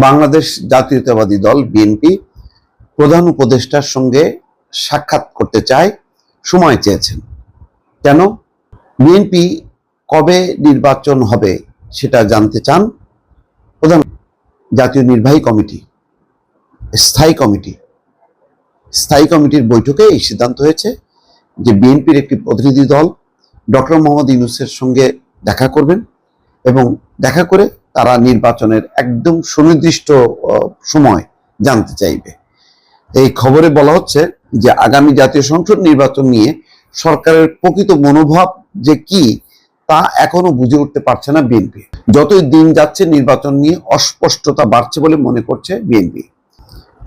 বাংলাদেশ জাতীয়তাবাদী দল বিএনপি প্রধান উপদেষ্টার সঙ্গে সাক্ষাৎ করতে চায়, সময় চেয়েছেন। কেন? বিএনপি কবে নির্বাচন হবে সেটা জানতে চান প্রধান জাতীয় নির্বাহী কমিটি। স্থায়ী কমিটির বৈঠকে এই সিদ্ধান্ত হয়েছে যে বিএনপির একটি প্রতিনিধি দল ডক্টর মোহাম্মদ ইউনূসের সঙ্গে দেখা করবেন এবং দেখা করে তারা নির্বাচনের একদম সুনির্দিষ্ট সময় জানতে চাইবে। এই খবরে বলা হচ্ছে যে আগামী জাতীয় সংসদ নির্বাচন নিয়ে সরকারের প্রকৃত মনোভাব যে কি তা এখনো বুঝে উঠতে পারছে না বিএনপি। যতই দিন যাচ্ছে নির্বাচন নিয়ে অস্পষ্টতা বাড়ছে বলে মনে করছে বিএনপি।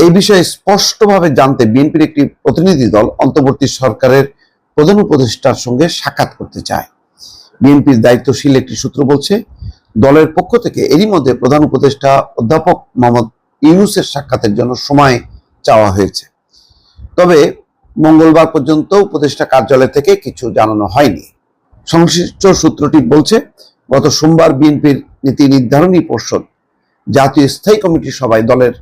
এই বিষয়ে স্পষ্টভাবে জানতে বিএনপির একটি প্রতিনিধি দল অন্তর্বর্তী সরকারের প্রধান উপদেষ্টার সঙ্গে সাক্ষাৎ করতে চায়। বিএনপির দায়িত্বশীল একটি সূত্র বলছে, দলের পক্ষ থেকে এরই মধ্যে প্রধান উপদেষ্টা অধ্যাপক মোহাম্মদ ইউনূসের সাক্ষাতের জন্য সময় চাওয়া হয়েছে। তবে মঙ্গলবার পর্যন্ত উপদেষ্টা কার্যালয় থেকে কিছু জানানো হয়নি। সংশ্লিষ্ট সূত্রটি বলছে, গত সোমবার বিএনপির নীতি নির্ধারণী পর্ষদ জাতীয় স্থায়ী কমিটির সভায় দলের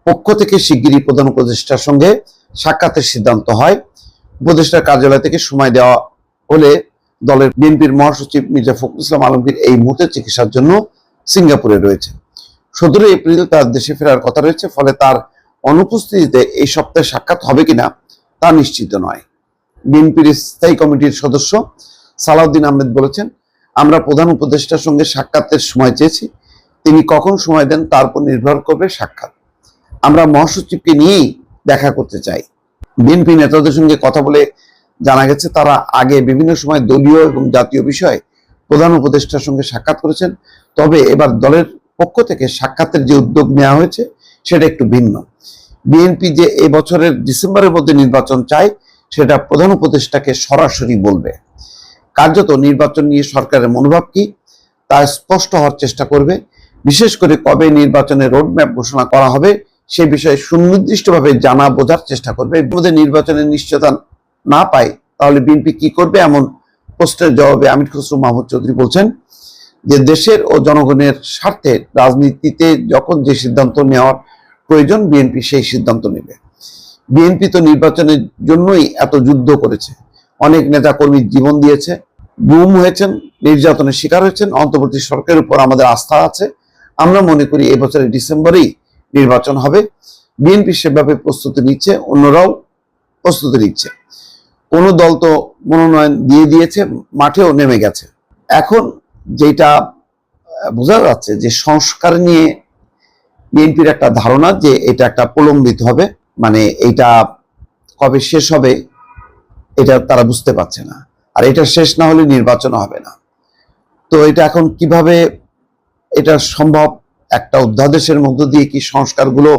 পক্ষ থেকে শিগগিরই প্রধান উপদেষ্টার সঙ্গে সাক্ষাতের সিদ্ধান্ত হয়। উপদেষ্টার কার্যালয় থেকে সময় দেওয়া হলে দলের বিএনপির মহাসচিব মির্জা ফখরুল ইসলাম আলমগীর এই মুহূর্তে চিকিৎসার জন্য সিঙ্গাপুরে রয়েছে। 17 এপ্রিল তার দেশে ফেরার কথা রয়েছে, ফলে তার অনুপস্থিতিতে এই সপ্তাহে সাক্ষাৎ হবে কিনা তা নিশ্চিত নয়। বিএনপির স্থায়ী কমিটির সদস্য সালাউদ্দিন আহমেদ বলেছেন, আমরা প্রধান উপদেষ্টার সঙ্গে সাক্ষাতের সময় চেয়েছি, তিনি কখন সময় দেন তার উপর নির্ভর করবে সাক্ষাৎ। আমরা মহাসচিবকে নিয়েই দেখা করতে চাই। বিএনপি নেতাদের সঙ্গে কথা বলে জানা গেছে, তারা আগে বিভিন্ন সময় দলীয় এবং জাতীয় বিষয়ে প্রধান উপদেষ্টার সঙ্গে সাক্ষাৎ করেছেন। তবে এবার দলের পক্ষ থেকে সাক্ষাতের যে উদ্যোগ নেওয়া হয়েছে সেটা একটু ভিন্ন। বিএনপি যে এবছরের ডিসেম্বরের মধ্যে নির্বাচন চায় সেটা প্রধান উপদেষ্টাকে সরাসরি বলবে। কার্যত নির্বাচন নিয়ে সরকারের মনোভাব কি তা স্পষ্ট হওয়ার চেষ্টা করবে। বিশেষ করে কবে নির্বাচনের রোডম্যাপ ঘোষণা করা হবে সে বিষয়ে সুনির্দিষ্টভাবে জানা বোঝার চেষ্টা করবে। এর মধ্যে নির্বাচনের নিশ্চয়তা না পায় তাহলে বিএনপি কি করবে, এমন প্রশ্নের জবাবে আমির খসরু মাহমুদ চৌধুরী বলছেন যে দেশের ও জনগণের স্বার্থে রাজনীতিতে যখন যে সিদ্ধান্ত নেওয়ার প্রয়োজন বিএনপি সেই সিদ্ধান্ত নেবে। বিএনপি তো নির্বাচনের জন্যই এত যুদ্ধ করেছে, অনেক নেতা কর্মী জীবন দিয়েছে, গুম হয়েছেন, নির্যাতনের শিকার হয়েছেন। অন্তর্বর্তী সরকারের উপর আমাদের আস্থা আছে। আমরা মনে করি এবছরের ডিসেম্বরেই নির্বাচন হবে। বিএনপি সেভাবে প্রস্তুতি নিচ্ছে, অন্যরাও প্রস্তুতি নিচ্ছে। কোন দল তো মনোনয়ন দিয়ে দিয়েছে, মাঠেও নেমে গেছে। এখন যেটা বোঝা যাচ্ছে যে সংস্কার নিয়ে বিএনপির একটা ধারণা যে এটা একটা প্রলম্বিত হবে, মানে এটা কবে শেষ হবে এটা তারা বুঝতে পারছে না। আর এটা শেষ না হলে নির্বাচন হবে না। তো এটা এখন কিভাবে এটা সম্ভব, একটা অধ্যাদেশের মধ্য দিয়ে কি সংস্কারগুলো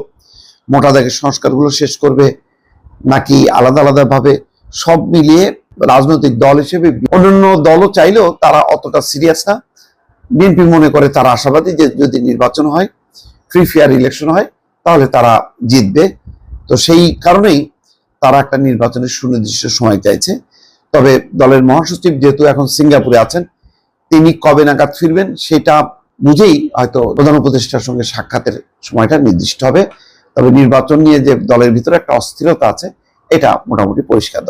মোটা দাগের সংস্কারগুলো শেষ করবে নাকি আলাদা আলাদা ভাবে, সব মিলিয়ে রাজনৈতিক দল হিসেবে অন্যান্য দলও চাইলেও তারা অতটা সিরিয়াস না। বিএনপি মনে করে তারা আশাবাদী যে যদি নির্বাচন হয়, ফ্রি ফেয়ার ইলেকশন হয়, তাহলে তারা জিতবে। তো সেই কারণেই তারা একটা নির্বাচনের সুনির্দিষ্ট সময় চাইছে। তবে দলের মহাসচিব যেহেতু এখন সিঙ্গাপুরে আছেন, তিনি কবে নাগাদ ফিরবেন সেটা বুঝেই হয়তো প্রধান উপদেষ্টার সঙ্গে সাক্ষাতের সময়টা নির্দিষ্ট হবে। তবে নির্বাচন নিয়ে যে দলের ভিতরে একটা অস্থিরতা আছে এটা মোটামুটি পরিষ্কার।